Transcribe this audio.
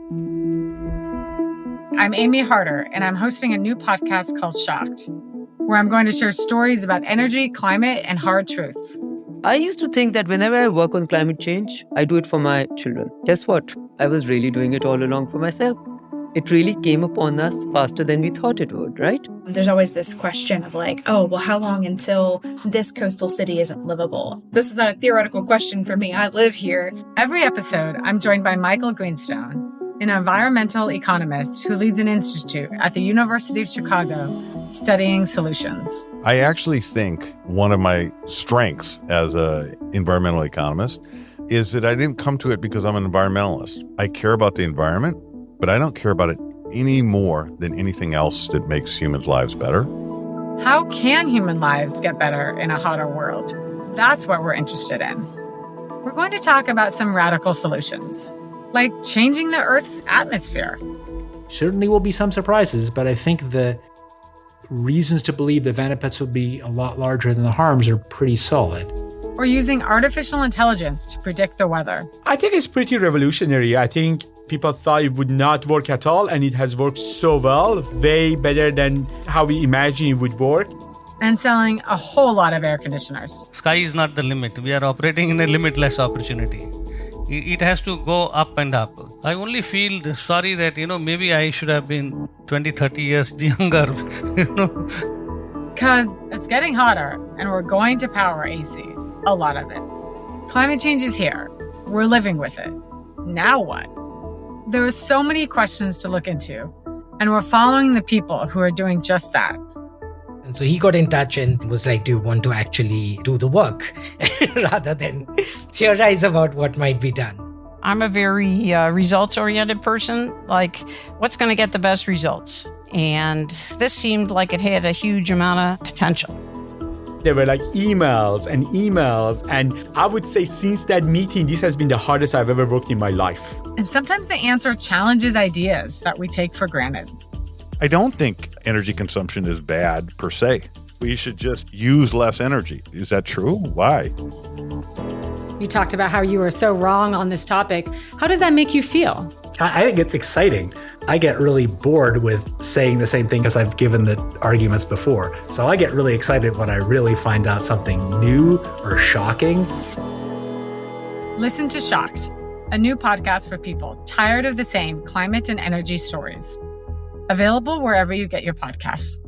I'm Amy Harder, and I'm hosting a new podcast called Shocked, where I'm going to share stories about energy, climate, and hard truths. I used to think that whenever I work on climate change, I do it for my children. Guess what? I was really doing it all along for myself. It really came upon us faster than we thought it would, right? There's always this question of like, oh, well, how long until this coastal city isn't livable? This is not a theoretical question for me. I live here. Every episode, I'm joined by Michael Greenstone, an environmental economist who leads an institute at the University of Chicago studying solutions. I actually think one of my strengths as an environmental economist is that I didn't come to it because I'm an environmentalist. I care about the environment, but I don't care about it any more than anything else that makes humans' lives better. How can human lives get better in a hotter world? That's what we're interested in. We're going to talk about some radical solutions, like changing the Earth's atmosphere. Certainly will be some surprises, but I think the reasons to believe the benefits will be a lot larger than the harms are pretty solid. Or using artificial intelligence to predict the weather. I think it's pretty revolutionary. I think people thought it would not work at all, and it has worked so well, way better than how we imagined it would work. And selling a whole lot of air conditioners. Sky is not the limit. We are operating in a limitless opportunity. It has to go up and up. I only feel sorry that, maybe I should have been 20, 30 years younger, Because it's getting hotter, and we're going to power AC. A lot of it. Climate change is here. We're living with it. Now what? There are so many questions to look into, and we're following the people who are doing just that. And so he got in touch and was like, do you want to actually do the work rather than theorize about what might be done? I'm a very results-oriented person, like what's going to get the best results? And this seemed like it had a huge amount of potential. There were like emails. And I would say since that meeting, this has been the hardest I've ever worked in my life. And sometimes the answer challenges ideas that we take for granted. I don't think energy consumption is bad per se. We should just use less energy. Is that true? Why? You talked about how you were so wrong on this topic. How does that make you feel? I think it's exciting. I get really bored with saying the same thing as I've given the arguments before. So I get really excited when I really find out something new or shocking. Listen to Shocked, a new podcast for people tired of the same climate and energy stories. Available wherever you get your podcasts.